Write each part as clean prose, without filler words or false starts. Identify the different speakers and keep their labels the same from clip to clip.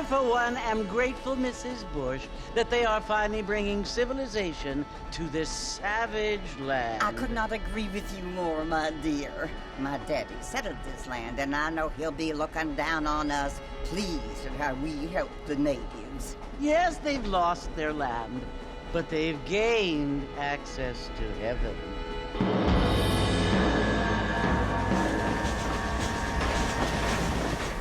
Speaker 1: for one, am grateful, Mrs. Bush, that they are finally bringing civilization to this savage land.
Speaker 2: I could not agree with you more, my dear. My daddy settled this land, and I know he'll be looking down on us, pleased at how we help the natives.
Speaker 1: Yes, they've lost their land, but they've gained access to heaven.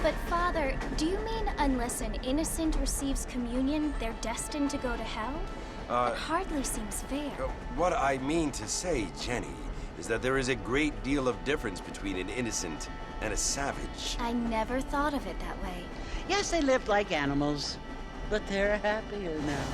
Speaker 3: But Father, do you mean unless an innocent receives communion, they're destined to go to hell? That hardly seems fair.
Speaker 4: What I mean to say, Jenny, is that there is a great deal of difference between an innocent and a savage.
Speaker 3: I never thought of it that way.
Speaker 1: Yes, they lived like animals, but they're happier now.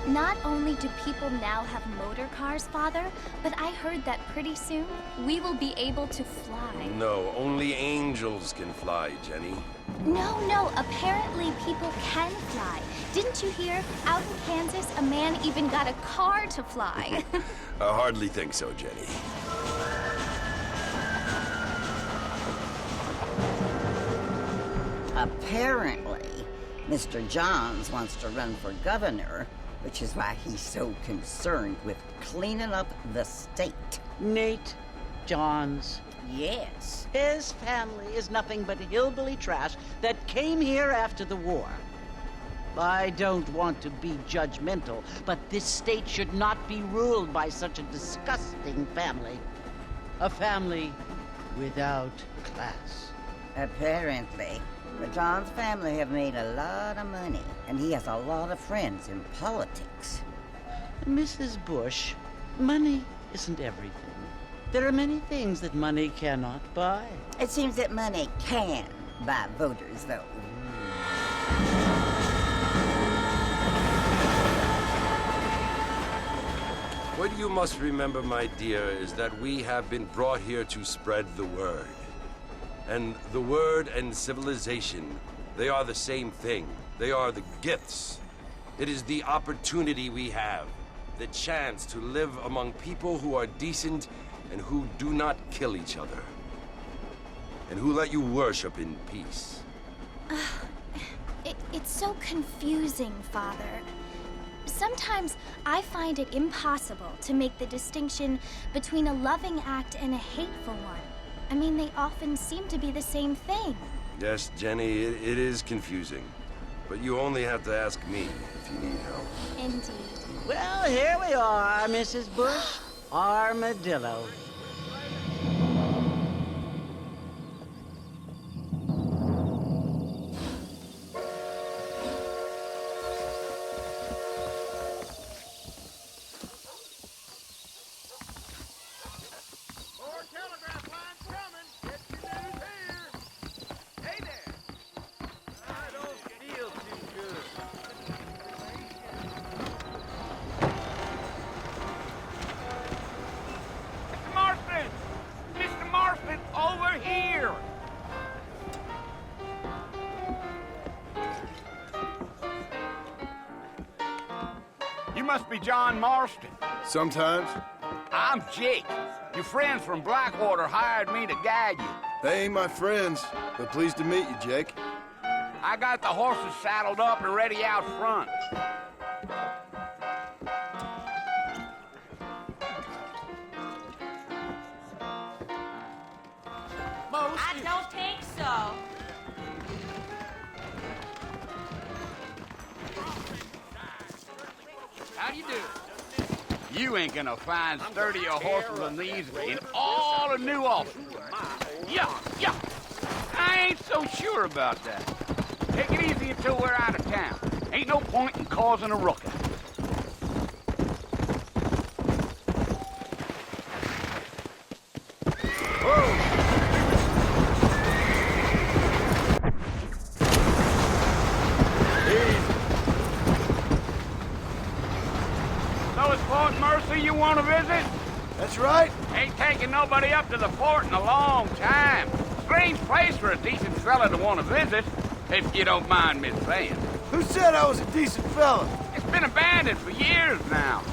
Speaker 3: Not only do people now have motor cars, Father, but I heard that pretty soon we will be able to fly.
Speaker 4: No, only angels can fly, Jenny.
Speaker 3: No, apparently people can fly. Didn't you hear? Out in Kansas, a man even got a car to fly.
Speaker 4: I hardly think so, Jenny.
Speaker 2: Apparently, Mr. Johns wants to run for governor, which is why he's so concerned with cleaning up the state.
Speaker 1: Nate Johns.
Speaker 2: Yes.
Speaker 1: His family is nothing but hillbilly trash that came here after the war. I don't want to be judgmental, but this state should not be ruled by such a disgusting family. A family without class.
Speaker 2: Apparently. The Johns family have made a lot of money, and he has a lot of friends in politics.
Speaker 1: Mrs. Bush, money isn't everything. There are many things that money cannot buy.
Speaker 2: It seems that money can buy voters, though.
Speaker 4: What you must remember, my dear, is that we have been brought here to spread the word. And the word and civilization, they are the same thing. They are the gifts. It is the opportunity we have, the chance to live among people who are decent and who do not kill each other, and who let you worship in peace.
Speaker 3: It's so confusing, Father. Sometimes I find it impossible to make the distinction between a loving act and a hateful one. I mean, they often seem to be the same thing.
Speaker 4: Yes, Jenny, it is confusing. But you only have to ask me if you need help.
Speaker 3: Indeed.
Speaker 1: Well, here we are, Mrs. Bush. Armadillo.
Speaker 5: You must be John Marston.
Speaker 6: Sometimes.
Speaker 5: I'm Jake. Your friends from Blackwater hired me to guide you.
Speaker 6: They ain't my friends, but pleased to meet you, Jake.
Speaker 5: I got the horses saddled up and ready out front.
Speaker 7: I don't think so.
Speaker 5: How do you do? You ain't gonna find sturdier horses than these in all of New Ulster. Yeah. I ain't so sure about that. Take it easy until we're out of town. Ain't no point in causing a ruckus. So it's Fort Mercy you want to visit?
Speaker 6: That's right.
Speaker 5: Ain't taking nobody up to the fort in a long time. Strange place for a decent fella to want to visit, if you don't mind me saying.
Speaker 6: Who said I was a decent fella?
Speaker 5: It's been abandoned for years now.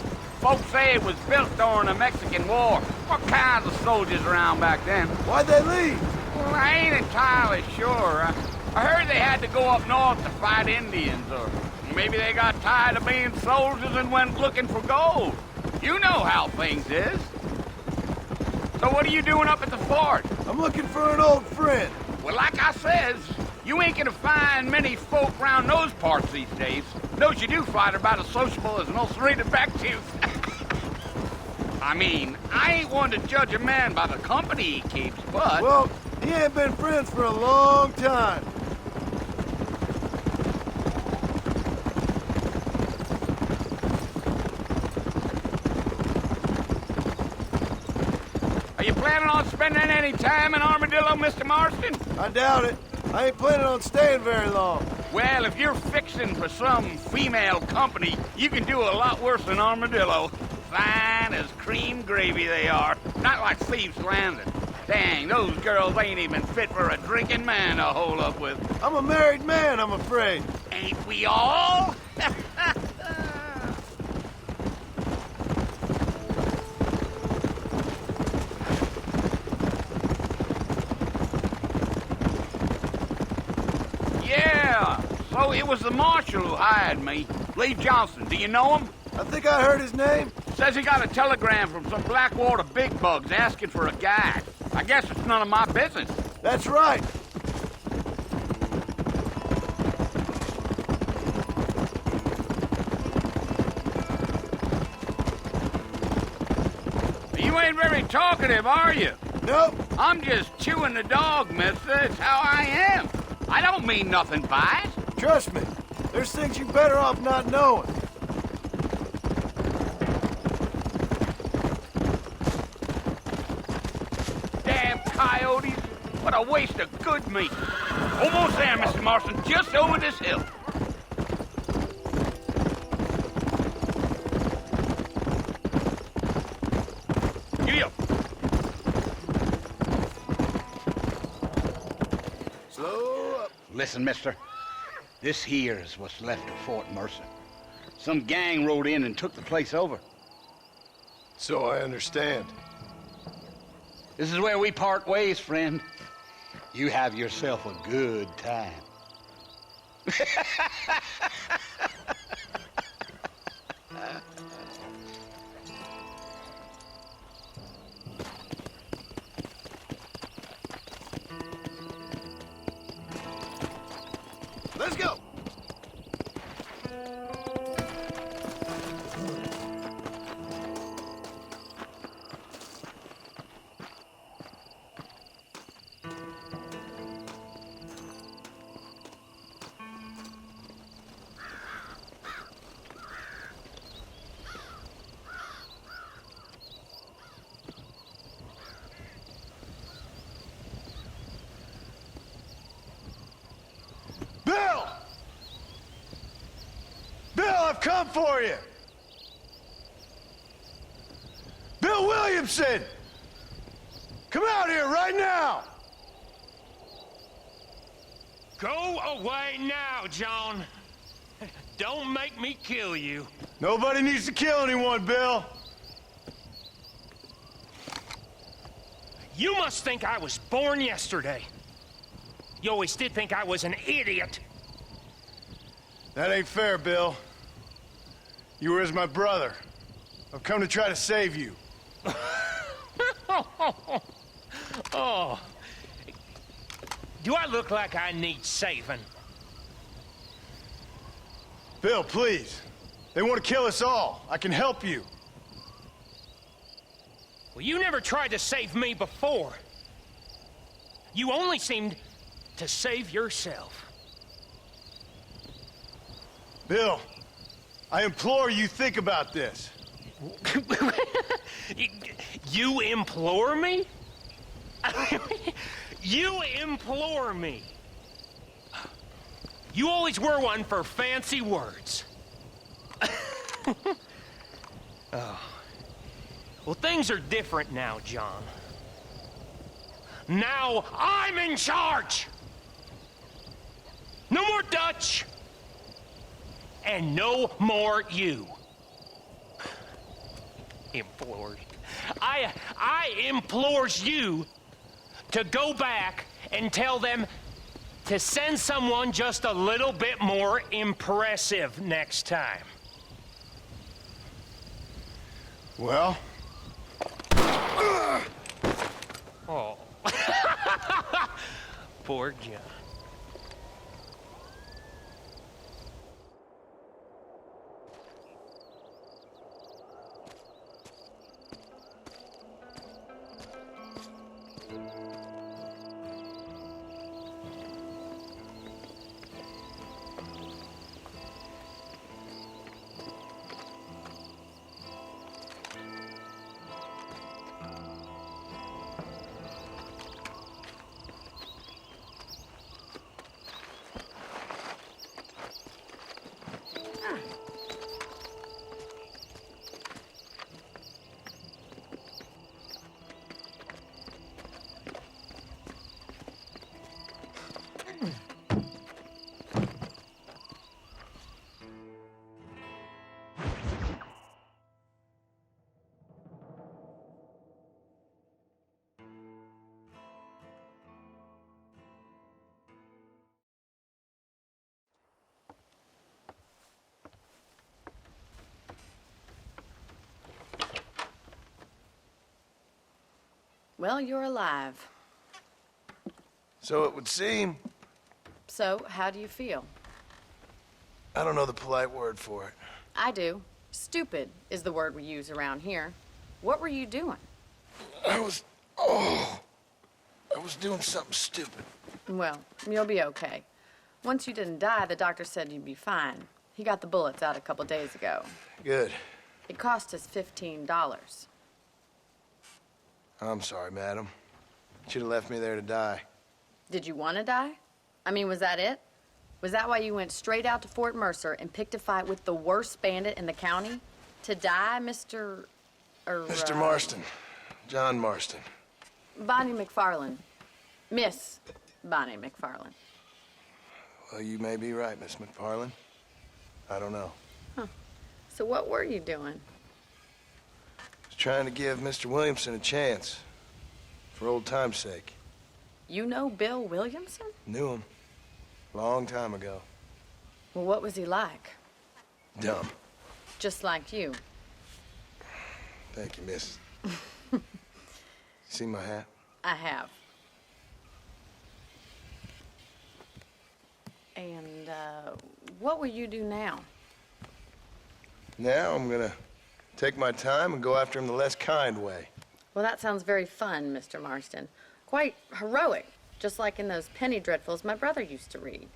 Speaker 5: Folks say it was built during the Mexican War. What kinds of soldiers around back then?
Speaker 6: Why'd they leave?
Speaker 5: Well, I ain't entirely sure. I heard they had to go up north to fight Indians, or maybe they got tired of being soldiers and went looking for gold. You know how things is. So what are you doing up at the fort?
Speaker 6: I'm looking for an old friend.
Speaker 5: Well, like I says, you ain't gonna find many folk round those parts these days. Those you do find are about as sociable as an ulcerated back tooth. I mean, I ain't one to judge a man by the company he keeps, but...
Speaker 6: Well, he ain't been friends for a long time.
Speaker 5: Are you planning on spending any time in Armadillo, Mr. Marston?
Speaker 6: I doubt it. I ain't planning on staying very long.
Speaker 5: Well, if you're fixing for some female company, you can do a lot worse than Armadillo. Fine as cream gravy they are. Not like Thieves Landing. Dang, those girls ain't even fit for a drinking man to hole up with.
Speaker 6: I'm a married man, I'm afraid.
Speaker 5: Ain't we all? Yeah, so it was the marshal who hired me. Lee Johnson, do you know him?
Speaker 6: I think I heard his name.
Speaker 5: Says he got a telegram from some Blackwater big bugs asking for a guide. I guess it's none of my business.
Speaker 6: That's right.
Speaker 5: You ain't very talkative, are you?
Speaker 6: Nope.
Speaker 5: I'm just chewing the dog, mister. It's how I am. I don't mean nothing by it.
Speaker 6: Trust me. There's things you're better off not knowing.
Speaker 5: Damn coyotes. What a waste of good meat. Almost there, Mr. Marston. Just over this hill. Giddy up.
Speaker 6: Slow up.
Speaker 5: Listen, mister. This here is what's left of Fort Mercer. Some gang rode in and took the place over.
Speaker 6: So I understand.
Speaker 5: This is where we part ways, friend. You have yourself a good time.
Speaker 6: Let's go. Bill! Bill, I've come for you! Bill Williamson! Come out here right now!
Speaker 8: Go away now, John. Don't make me kill you.
Speaker 6: Nobody needs to kill anyone, Bill.
Speaker 8: You must think I was born yesterday. You always did think I was an idiot.
Speaker 6: That ain't fair, Bill. You were as my brother. I've come to try to save you.
Speaker 8: Oh. Do I look like I need saving?
Speaker 6: Bill, please. They want to kill us all. I can help you.
Speaker 8: Well, you never tried to save me before. You only seemed to save yourself.
Speaker 6: Bill, I implore you think about this.
Speaker 8: You implore me? You implore me. You always were one for fancy words. Oh. Well, things are different now, John. Now I'm in charge! No more Dutch! And no more you. Implores. I implores you to go back and tell them to send someone just a little bit more impressive next time.
Speaker 6: Well?
Speaker 8: Oh. Poor John.
Speaker 9: Well, you're alive.
Speaker 6: So it would seem.
Speaker 9: So, how do you feel?
Speaker 6: I don't know the polite word for it.
Speaker 9: I do. Stupid is the word we use around here. What were you doing?
Speaker 6: I was doing something stupid.
Speaker 9: Well, you'll be okay. Once you didn't die, the doctor said you'd be fine. He got the bullets out a couple days ago.
Speaker 6: Good.
Speaker 9: It cost us $15.
Speaker 6: I'm sorry, madam. Should have left me there to die.
Speaker 9: Did you want to die? I mean, was that it? Was that why you went straight out to Fort Mercer and picked a fight with the worst bandit in the county? To die, Mr.
Speaker 6: Mr. Marston. John Marston.
Speaker 9: Bonnie McFarland. Miss Bonnie McFarland.
Speaker 6: Well, you may be right, Miss McFarland. I don't know.
Speaker 9: So what were you doing?
Speaker 6: Was trying to give Mr. Williamson a chance. For old time's sake.
Speaker 9: You know Bill Williamson?
Speaker 6: Knew him. Long time ago.
Speaker 9: Well, what was he like?
Speaker 6: Dumb.
Speaker 9: Just like you.
Speaker 6: Thank you, miss. See my hat?
Speaker 9: I have. And, what will you do now?
Speaker 6: Now I'm gonna take my time and go after him the less kind way.
Speaker 9: Well, that sounds very fun, Mr. Marston. Quite heroic, just like in those penny dreadfuls my brother used to read.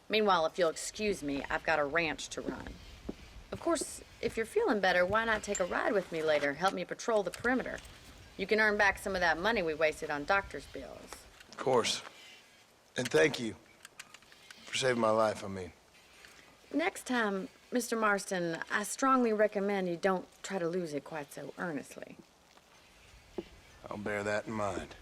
Speaker 9: Meanwhile, if you'll excuse me, I've got a ranch to run. Of course, if you're feeling better, why not take a ride with me later? Help me patrol the perimeter. You can earn back some of that money we wasted on doctor's bills.
Speaker 6: Of course. And thank you. For saving my life, I mean.
Speaker 9: Next time, Mr. Marston, I strongly recommend you don't try to lose it quite so earnestly.
Speaker 6: I'll bear that in mind.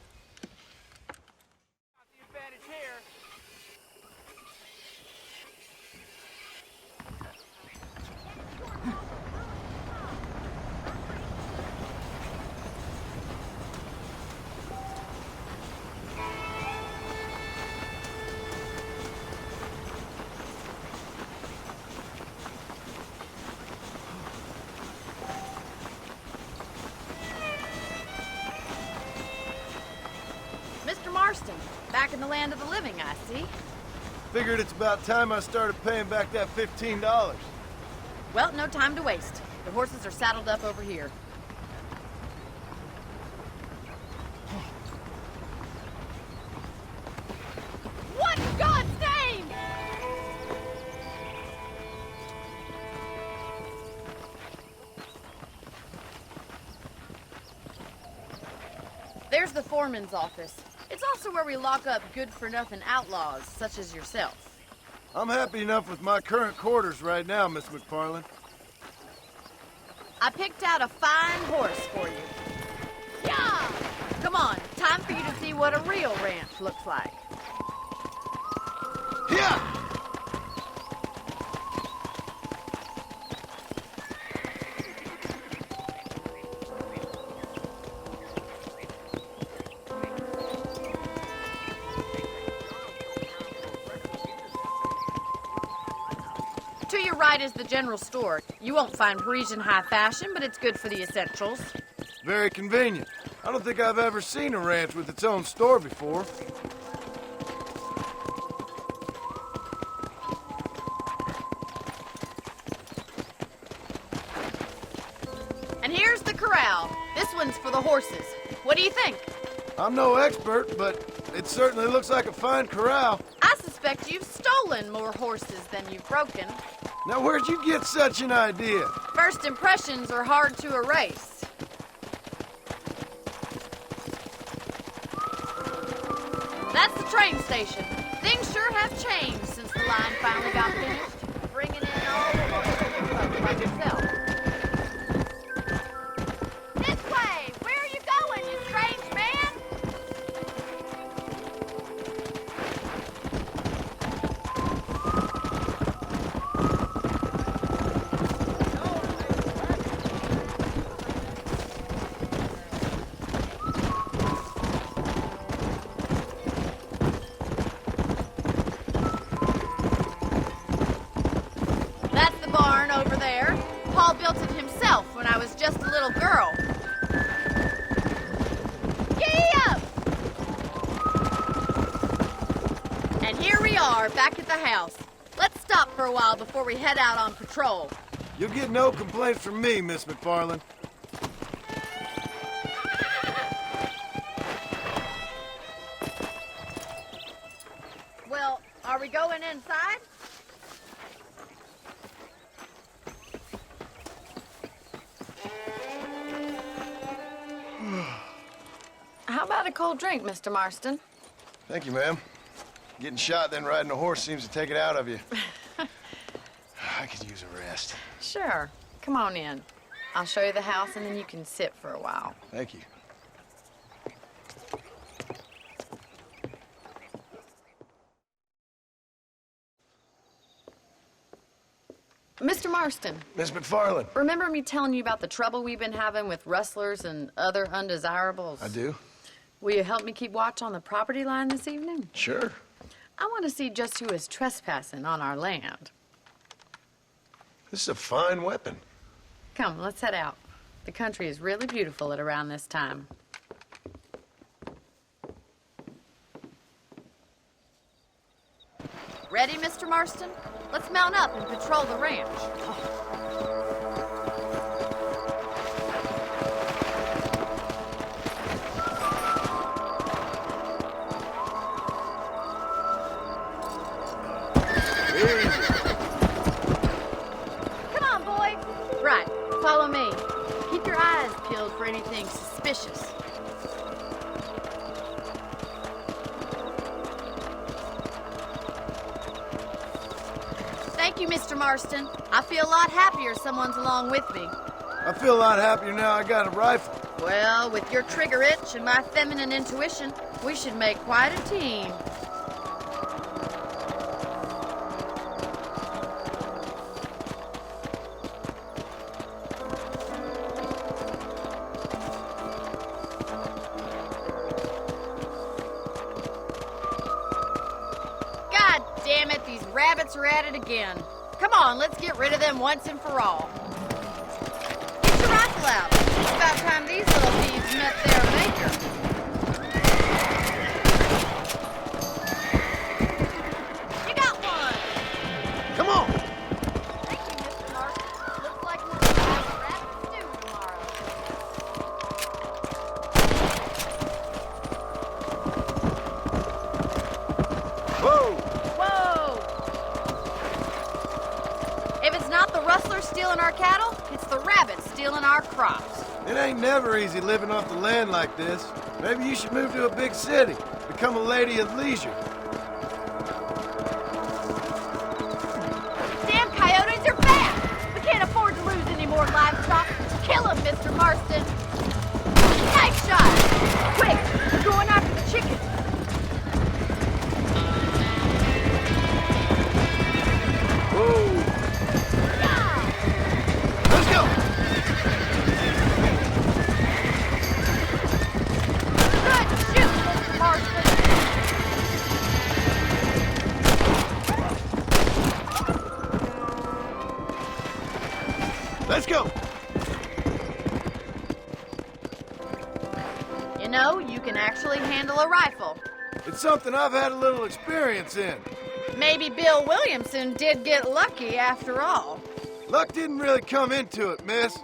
Speaker 9: Mr. Marston, back in the land of the living, I see.
Speaker 6: Figured it's about time I started paying back that $15.
Speaker 9: Well, no time to waste. The horses are saddled up over here. What in God's name? There's the foreman's office. It's also where we lock up good-for-nothing outlaws, such as yourself.
Speaker 6: I'm happy enough with my current quarters right now, Miss McFarland.
Speaker 9: I picked out a fine horse for you. Yeah! Come on, time for you to see what a real ranch looks like.
Speaker 6: Yeah!
Speaker 9: you're right as the general store. You won't find Parisian high fashion, but it's good for the essentials.
Speaker 6: Very convenient. I don't think I've ever seen a ranch with its own store before.
Speaker 9: And here's the corral. This one's for the horses. What do you think?
Speaker 6: I'm no expert, but it certainly looks like a fine corral.
Speaker 9: I suspect you've stolen more horses than you've broken.
Speaker 6: Now, where'd you get such an idea?
Speaker 9: First impressions are hard to erase. That's the train station. Things sure have changed since the line finally got finished. Bringing in all the horses folks like yourself. This way! Where are you going, you strange man? That's the barn over there. Paul built it himself when I was just a little girl. Giddy up! And here we are, back at the house. Let's stop for a while before we head out on patrol.
Speaker 6: You'll get no complaints from me, Miss McFarland.
Speaker 9: Well, are we going inside? How about a cold drink, Mr. Marston?
Speaker 6: Thank you, ma'am. Getting shot, then riding a horse seems to take it out of you. I could use a rest.
Speaker 9: Sure. Come on in. I'll show you the house, and then you can sit for a while.
Speaker 6: Thank you.
Speaker 9: Mr. Marston,
Speaker 6: Miss McFarland.
Speaker 9: remember me telling you about the trouble we've been having with rustlers and other undesirables?
Speaker 6: I do?
Speaker 9: Will you help me keep watch on the property line this evening?
Speaker 6: Sure.
Speaker 9: I want to see just who is trespassing on our land.
Speaker 6: This is a fine weapon.
Speaker 9: Come, let's head out. The country is really beautiful at around this time. Ready, Mr. Marston? Let's mount up and patrol the ranch. Come on, boy. Right, follow me. Keep your eyes peeled for anything suspicious. Thank you, Mr. Marston. I feel a lot happier someone's along with me.
Speaker 6: I feel a lot happier now I got a rifle.
Speaker 9: Well, with your trigger itch and my feminine intuition, we should make quite a team. God damn it, these rabbits are at it again. Come on, let's get rid of them once and for all. Get your rifle out. It's about time these little thieves met their maker. You got one.
Speaker 6: Come on!
Speaker 9: Thank you, Mr. Marston. Looks like we're going to have a rabbit stew tomorrow.
Speaker 6: Whoa!
Speaker 9: Whoa! If it's not the rustlers stealing our cattle, it's the rabbits stealing our crops.
Speaker 6: It ain't never easy living off the land like this. Maybe you should move to a big city. Become a lady of leisure.
Speaker 9: Damn coyotes are back! We can't afford to lose any more livestock. Kill them, Mr. Marston. Nice shot! Quick, we're going after the chickens.
Speaker 6: Whoa!
Speaker 9: Yeah!
Speaker 6: Let's go!
Speaker 9: Good shoot, Mr. Marston.
Speaker 6: Let's go!
Speaker 9: You know, you can actually handle a rifle.
Speaker 6: It's something I've had a little experience in.
Speaker 9: Maybe Bill Williamson did get lucky after all.
Speaker 6: Luck didn't really come into it, miss.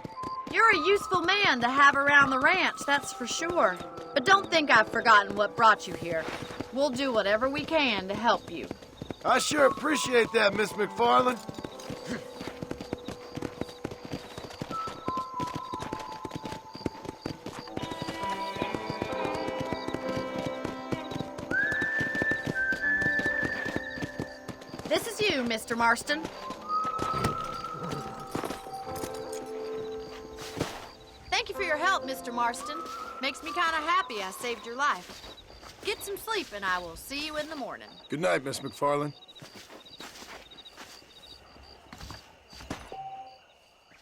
Speaker 9: You're a useful man to have around the ranch, that's for sure. But don't think I've forgotten what brought you here. We'll do whatever we can to help you.
Speaker 6: I sure appreciate that, Miss McFarland.
Speaker 9: This is you, Mr. Marston. Thank you for your help, Mr. Marston. Makes me kind of happy I saved your life. Get some sleep and I will see you in the morning.
Speaker 6: Good night, Miss McFarland.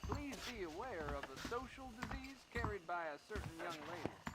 Speaker 10: Please be aware of the social disease carried by a certain young lady.